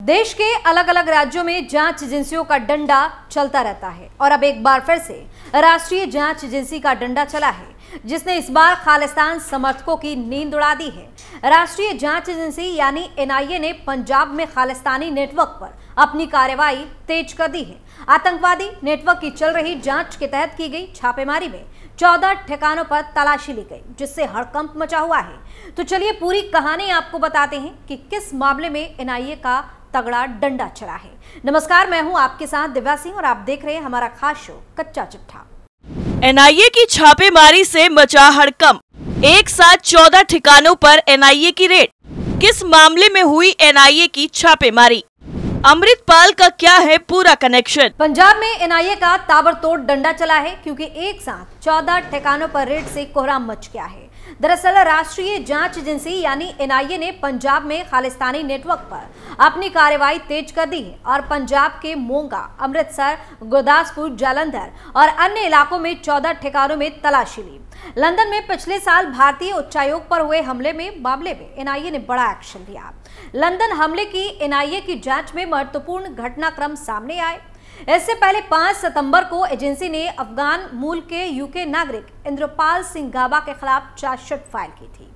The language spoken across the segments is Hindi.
देश के अलग अलग राज्यों में जांच एजेंसियों का डंडा चलता रहता है और अब एक बार फिर से राष्ट्रीय जांच एजेंसी का डंडा चला है, जिसने इस बार खालिस्तान समर्थकों की नींद उड़ा दी है। राष्ट्रीय जांच एजेंसी यानी एनआईए ने पंजाब में खालिस्तानी नेटवर्क पर अपनी कार्रवाई तेज कर दी है। आतंकवादी नेटवर्क की चल रही जांच के तहत की गई छापेमारी में 14 ठिकानों पर तलाशी ली गई, जिससे हड़कंप मचा हुआ है। तो चलिए पूरी कहानी आपको बताते हैं कि किस मामले में एनआईए का तगड़ा डंडा चला है। नमस्कार, मैं हूं आपके साथ दिव्या सिंह और आप देख रहे हैं हमारा खास शो कच्चा चिट्ठा। एनआईए की छापेमारी से मचा हड़कंप। एक साथ 14 ठिकानों पर एनआईए की रेड। किस मामले में हुई एनआईए की छापेमारी? अमृतपाल का क्या है पूरा कनेक्शन? पंजाब में एनआईए का ताबड़तोड़ डंडा चला है, क्योंकि एक साथ 14 ठिकानों पर रेड से कोहराम मच गया है। दरअसल राष्ट्रीय जांच एजेंसी यानी एनआईए ने पंजाब में खालिस्तानी नेटवर्क पर अपनी कार्रवाई तेज कर दी है और पंजाब के मोगा, अमृतसर, गुरदासपुर, जालंधर और अन्य इलाकों में 14 ठिकानों में तलाशी ली। लंदन में पिछले साल भारतीय उच्चायोग पर हुए हमले में मामले में एनआईए ने बड़ा एक्शन लिया। लंदन हमले की एनआईए की जांच में महत्वपूर्ण घटनाक्रम सामने आए। इससे पहले 5 सितंबर को एजेंसी ने अफगान मूल के यूके नागरिक इंद्रपाल सिंह गाबा के खिलाफ चार्जशीट फाइल की थी।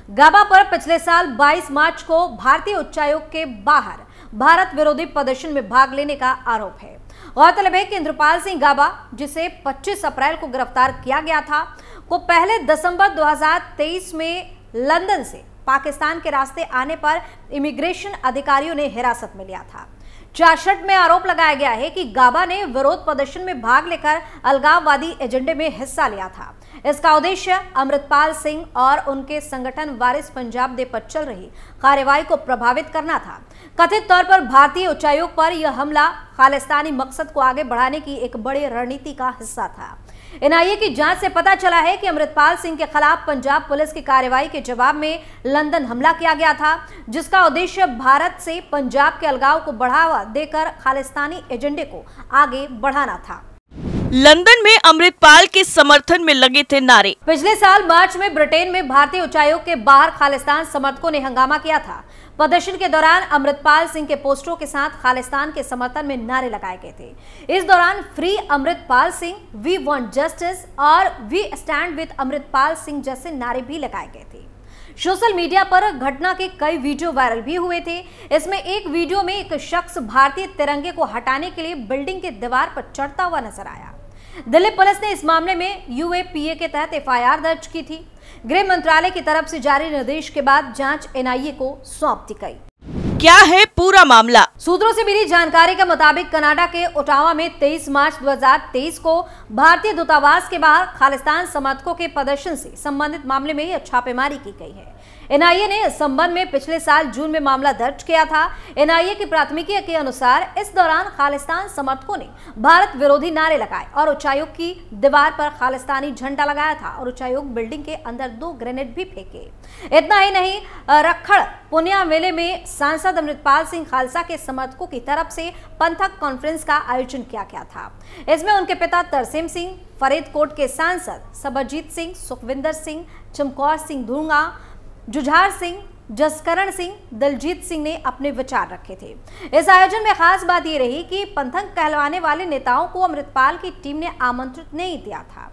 गाबा पर पिछले साल 22 मार्च को भारतीय उच्चायोग के बाहर भारत विरोधी प्रदर्शन में भाग लेने का आरोप है। गौरतलब है कि इंद्रपाल सिंह गाबा, जिसे 25 अप्रैल को गिरफ्तार किया गया था, को पहले दिसंबर 2023 में लंदन से पाकिस्तान के रास्ते आने पर इमिग्रेशन अधिकारियों ने हिरासत में लिया था। चार्जशीट में आरोप लगाया गया है कि गाबा ने विरोध प्रदर्शन में भाग लेकर अलगाववादी एजेंडे में हिस्सा लिया था। इसका उद्देश्य अमृतपाल सिंह और उनके संगठन वारिस पंजाब डे पर चल रही कार्रवाई को प्रभावित करना था। कथित तौर पर भारतीय उच्चायोग पर यह हमला खालिस्तानी मकसद को आगे बढ़ाने की एक बड़ी रणनीति का हिस्सा था। एनआईए की जांच से पता चला है कि अमृतपाल सिंह के खिलाफ पंजाब पुलिस की कार्रवाई के जवाब में लंदन हमला किया गया था, जिसका उद्देश्य भारत से पंजाब के अलगाव को बढ़ावा देकर खालिस्तानी एजेंडे को आगे बढ़ाना था। लंदन में अमृतपाल के समर्थन में लगे थे नारे। पिछले साल मार्च में ब्रिटेन में भारतीय उच्चायोग के बाहर खालिस्तान समर्थकों ने हंगामा किया था। प्रदर्शन के दौरान अमृतपाल सिंह के पोस्टरों के साथ खालिस्तान के समर्थन में नारे लगाए गए थे। इस दौरान free Amritpal Singh, we want justice और we stand with Amritpal Singh जैसे नारे भी लगाए गए थे। सोशल मीडिया पर घटना के कई वीडियो वायरल भी हुए थे। इसमें एक वीडियो में एक शख्स भारतीय तिरंगे को हटाने के लिए बिल्डिंग के दीवार पर चढ़ता हुआ नजर आया। दिल्ली पुलिस ने इस मामले में यूएपीए के तहत एफआईआर दर्ज की थी। गृह मंत्रालय की तरफ से जारी निर्देश के बाद जांच एनआईए को सौंप दी गई। क्या है पूरा मामला? सूत्रों से मिली जानकारी के मुताबिक कनाडा के ओटावा में 23 मार्च 2023 को भारतीय दूतावास के बाहर खालिस्तान समर्थकों के प्रदर्शन से संबंधित मामले में यह छापेमारी की गई है। एनआईए ने इस संबंध में पिछले साल जून में मामला दर्ज किया था। एनआईए की प्राथमिकी के अनुसार इस दौरान खालिस्तान समर्थकों ने भारत विरोधी नारे लगाए और उच्चायोग की दीवार पर खालिस्तानी झंडा लगाया था और उच्चायोग बिल्डिंग के अंदर 2 ग्रेनेड भी फेंके। इतना ही नहीं, रखड़ पुनिया मेले में सांसद अमृतपाल सिंह खालसा के समर्थकों की तरफ से पंथक कॉन्फ्रेंस का आयोजन किया गया था। इसमें उनके पिता तरसेम सिंह, फरीदकोट के सांसद सबरजीत सिंह, सुखविंदर सिंह, चमकौर सिंह धुंगा, जुझार सिंह, जसकरण सिंह, दलजीत सिंह ने अपने विचार रखे थे। इस आयोजन में खास बात यह रही कि पंथक कहलवाने वाले नेताओं को अमृतपाल की टीम ने आमंत्रित नहीं दिया था।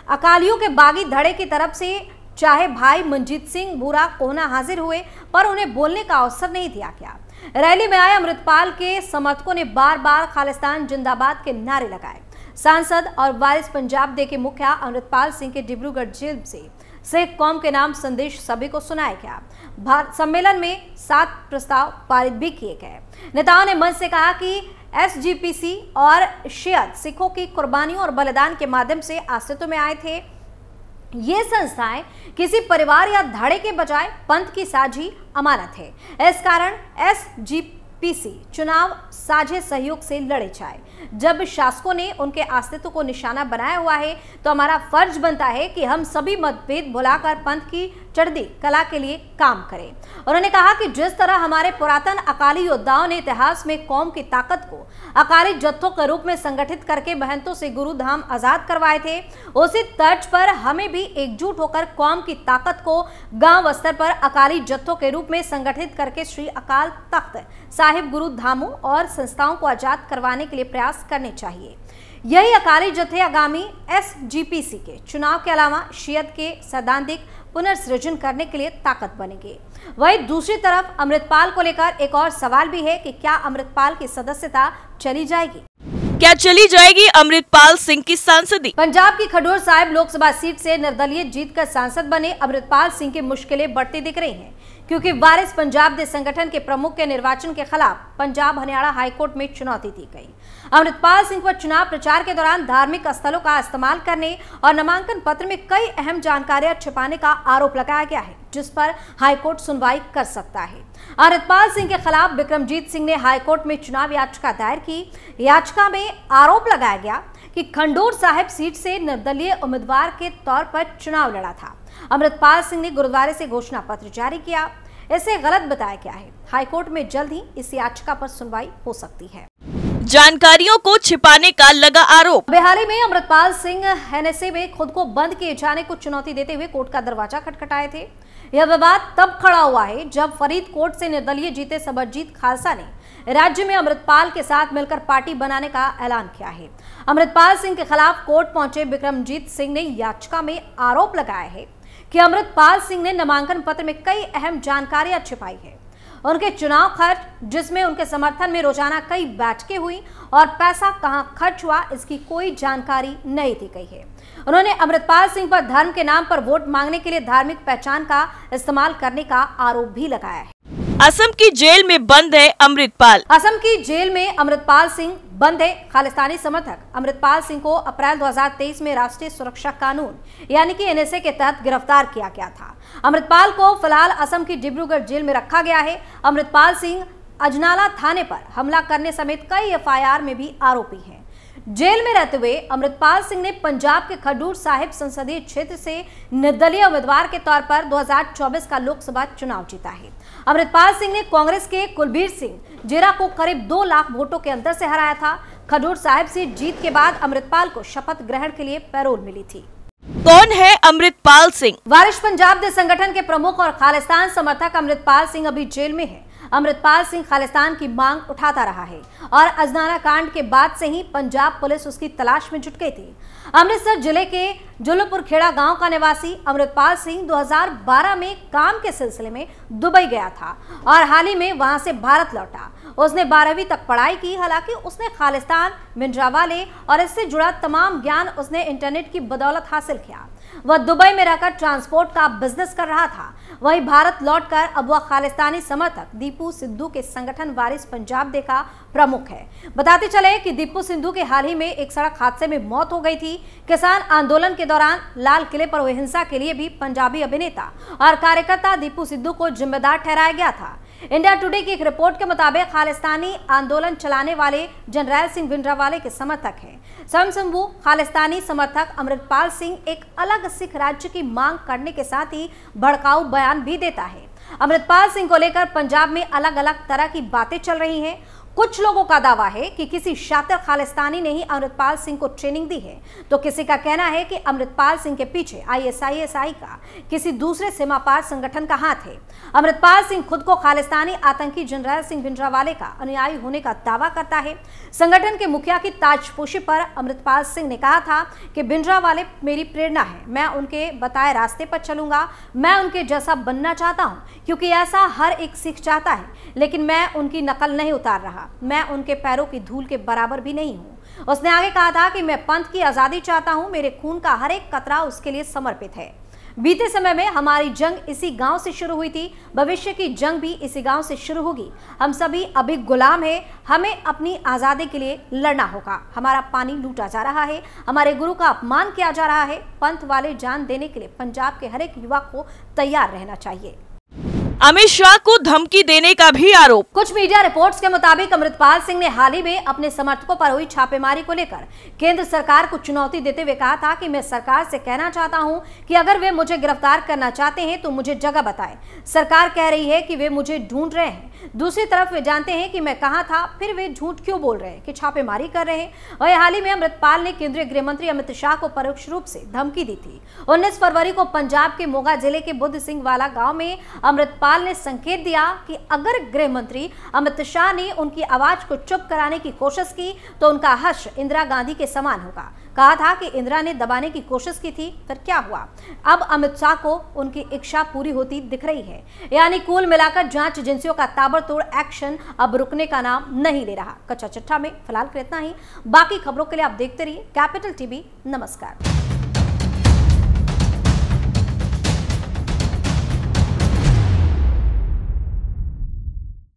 अकालियों के बागी धड़े की तरफ से चाहे भाई मनजीत सिंह बुरा कोहना हाजिर हुए, पर उन्हें बोलने का अवसर नहीं दिया गया। रैली में आए अमृतपाल के समर्थकों ने बार बार खालिस्तान जिंदाबाद के नारे लगाए। सांसद और वारिस पंजाब डे के मुखिया अमृतपाल सिंह के डिब्रूगढ़ जेल से सिख कौम के नाम संदेश सभी को सुनाया गया। भारत सम्मेलन में 7 प्रस्ताव पारित भी किए गए। नेताओं ने मंच से कहा कि एसजीपीसी और शियत सिखों की कुर्बानियों और बलिदान के माध्यम से अस्तित्व में आए थे। ये संस्थाएं किसी परिवार या धड़े के बजाय पंथ की साझी अमानत है। इस कारण एसजीपीसी चुनाव साझे सहयोग से लड़े जाए। जब शासकों ने उनके अस्तित्व को निशाना बनाया हुआ है, तो हमारा फर्ज बनता है कि हम सभी मतभेद भुलाकर पंथ की चढ़ती कला के लिए काम करें। उन्होंने कहा कि जिस तरह हमारे पुरातन अकाली योद्धाओं ने इतिहास में कौम की ताकत को अकाली जत्थों के रूप में संगठित करके महंतों से गुरु धाम आजाद करवाए थे, उसी तर्ज पर हमें भी एकजुट होकर कौम की ताकत को गांव स्तर पर अकाली जत्थों के रूप में संगठित करके श्री अकाल तख्त साहिब गुरु धामों और संस्थाओं को आजाद करवाने के लिए प्रयास करने चाहिए। यही अकाली जत्थे आगामी SGPC के चुनाव के अलावा शियत के सैद्धांतिक पुनर्सृजन करने के लिए ताकत बनेंगे। वहीं दूसरी तरफ अमृतपाल को लेकर एक और सवाल भी है कि क्या अमृतपाल की सदस्यता चली जाएगी? क्या चली जाएगी अमृतपाल सिंह की सांसदी? पंजाब की खडूर साहिब लोकसभा सीट से निर्दलीय जीतकर सांसद बने अमृतपाल सिंह की मुश्किलें बढ़ती दिख रही हैं, क्योंकि वारिस पंजाब दे संगठन के प्रमुख के निर्वाचन के खिलाफ पंजाब हरियाणा हाईकोर्ट में चुनौती दी गई। अमृतपाल सिंह पर चुनाव प्रचार के दौरान धार्मिक स्थलों का इस्तेमाल करने और नामांकन पत्र में कई अहम जानकारियां छिपाने का आरोप लगाया गया है, जिस पर हाईकोर्ट सुनवाई कर सकता है। अमृतपाल सिंह के खिलाफ विक्रमजीत सिंह ने हाईकोर्ट में चुनाव याचिका दायर की। याचिका में आरोप लगाया गया कि खंडूर साहिब सीट से निर्दलीय उम्मीदवार के तौर पर चुनाव लड़ा था। अमृतपाल सिंह ने गुरुद्वारे से घोषणा पत्र जारी किया, इसे गलत बताया गया है। हाईकोर्ट में जल्द ही इस याचिका पर सुनवाई हो सकती है। जानकारियों को छिपाने का लगा आरोप। हाल ही में अमृतपाल सिंह NSA में खुद को बंद किए जाने को चुनौती देते हुए कोर्ट का दरवाजा खटखटाए थे। यह विवाद तब खड़ा हुआ है जब फरीदकोट से निर्दलीय जीते समरजीत खालसा ने राज्य में अमृतपाल के साथ मिलकर पार्टी बनाने का ऐलान किया है। अमृतपाल सिंह के खिलाफ कोर्ट पहुंचे विक्रमजीत सिंह ने याचिका में आरोप लगाया है कि अमृतपाल सिंह ने नामांकन पत्र में कई अहम जानकारियां छिपाई है। उनके चुनाव खर्च, जिसमें उनके समर्थन में रोजाना कई बैठकें हुई और पैसा कहां खर्च हुआ, इसकी कोई जानकारी नहीं दी गई है। उन्होंने अमृतपाल सिंह पर धर्म के नाम पर वोट मांगने के लिए धार्मिक पहचान का इस्तेमाल करने का आरोप भी लगाया है। असम की जेल में बंद है अमृतपाल। असम की जेल में अमृतपाल सिंह बंद है। खालिस्तानी समर्थक अमृतपाल सिंह को अप्रैल 2023 में राष्ट्रीय सुरक्षा कानून यानी कि NSA के तहत गिरफ्तार किया गया था। अमृतपाल को फिलहाल असम की डिब्रूगढ़ जेल में रखा गया है। अमृतपाल सिंह अजनाला थाने पर हमला करने समेत कई FIR में भी आरोपी हैं। जेल में रहते हुए अमृतपाल सिंह ने पंजाब के खडूर साहिब संसदीय क्षेत्र से निर्दलीय उम्मीदवार के तौर पर 2024 का लोकसभा चुनाव जीता है। अमृतपाल सिंह ने कांग्रेस के कुलबीर सिंह जेरा को करीब 2 लाख वोटों के अंतर से हराया था। खडूर साहिब से जीत के बाद अमृतपाल को शपथ ग्रहण के लिए पैरोल मिली थी। कौन है अमृतपाल सिंह? वारिस पंजाब दे संगठन के प्रमुख और खालिस्तान समर्थक अमृतपाल सिंह अभी जेल में है। अमृतपाल सिंह खालिस्तान की मांग उठाता रहा है और अजनाला कांड के बाद से ही पंजाब पुलिस उसकी तलाश में जुट गई थी। अमृतसर जिले के जुल्लुपुर खेड़ा गांव का निवासी अमृतपाल सिंह 2012 में काम के सिलसिले में दुबई गया था और हाल ही में वहां से भारत लौटा। उसने 12वीं तक पढ़ाई की। हालांकि उसने खालिस्तान, भिंडरावाले और इससे जुड़ा तमाम ज्ञान उसने इंटरनेट की बदौलत हासिल किया। वह दुबई में रहकर ट्रांसपोर्ट का बिजनेस कर रहा था। वहीं भारत लौटकर अब वह खालिस्तानी समर्थक दीपू सिद्धू के संगठन वारिस पंजाब दे का प्रमुख है। बताते चले कि दीपू सिद्धू के हाल ही में एक सड़क हादसे में मौत हो गई थी। किसान आंदोलन के दौरान लाल किले पर हुई हिंसा के लिए भी पंजाबी अभिनेता और कार्यकर्ता दीपू सिद्धू को जिम्मेदार ठहराया गया था। इंडिया टुडे की एक रिपोर्ट के मुताबिक खालिस्तानी आंदोलन चलाने वाले जनरैल सिंह भिंडरावाले के समर्थक हैं। समशंभू खालिस्तानी समर्थक अमृतपाल सिंह एक अलग सिख राज्य की मांग करने के साथ ही भड़काऊ बयान भी देता है। अमृतपाल सिंह को लेकर पंजाब में अलग अलग तरह की बातें चल रही हैं। कुछ लोगों का दावा है कि किसी शातिर खालिस्तानी ने ही अमृतपाल सिंह को ट्रेनिंग दी है, तो किसी का कहना है कि अमृतपाल सिंह के पीछे ISISI का किसी दूसरे सीमा पार संगठन का हाथ है। अमृतपाल सिंह खुद को खालिस्तानी आतंकी जनरल सिंह भिंडरावाले का अनुयायी होने का दावा करता है। संगठन के मुखिया की ताजपोशी पर अमृतपाल सिंह ने कहा था कि भिंडरावाले मेरी प्रेरणा है, मैं उनके बताए रास्ते पर चलूंगा, मैं उनके जैसा बनना चाहता हूँ, क्योंकि ऐसा हर एक सिख चाहता है, लेकिन मैं उनकी नकल नहीं उतार रहा, मैं उनके पैरों की धूल के बराबर भी नहीं हूं। उसने आगे कहा था कि मैं पंथ की आजादी चाहता हूं, मेरे खून का हर एक कतरा उसके लिए समर्पित है। बीते समय में हमारी जंग इसी गांव से शुरू हुई थी, भविष्य की जंग भी इसी गांव से शुरू होगी। हम सभी अभी गुलाम हैं, हमें अपनी आजादी के लिए लड़ना होगा। हमारा पानी लूटा जा रहा है, हमारे गुरु का अपमान किया जा रहा है। पंथ वाले जान देने के लिए पंजाब के हर एक युवा को तैयार रहना चाहिए। अमित शाह को धमकी देने का भी आरोप। कुछ मीडिया रिपोर्ट्स के मुताबिक अमृतपाल सिंह ने हाल ही में अपने समर्थकों पर हुई छापेमारी को लेकर केंद्र सरकार को चुनौती देते हुए कहा था कि मैं सरकार से कहना चाहता हूं कि अगर वे मुझे गिरफ्तार करना चाहते हैं तो मुझे जगह बताएं। सरकार कह रही है कि वे मुझे ढूंढ रहे हैं, दूसरी तरफ वे जानते हैं कि मैं कहां था, फिर वे झूठ क्यों बोल रहे हैं कि छापेमारी कर रहे हैं। वहीं हाल ही में अमृतपाल ने केंद्रीय गृह मंत्री अमित शाह को परोक्ष रूप से धमकी दी थी। 19 फरवरी को पंजाब के मोगा जिले के बुद्ध सिंह वाला गांव में अमृतपाल ने संकेत दिया कि अगर गृह मंत्री अमित शाह ने उनकी आवाज को चुप कराने की कोशिश की तो उनका हश्र इंदिरा गांधी के समान होगा। कहा था कि इंदिरा ने दबाने की कोशिश की थी, फिर क्या हुआ। अब अमित शाह को उनकी इच्छा पूरी होती दिख रही है। यानी कुल मिलाकर जांच एजेंसियों का ताबड़तोड़ एक्शन अब रुकने का नाम नहीं ले रहा। कच्चा चिट्ठा में फिलहाल इतना ही। बाकी खबरों के लिए आप देखते रहिए कैपिटल टीवी। नमस्कार।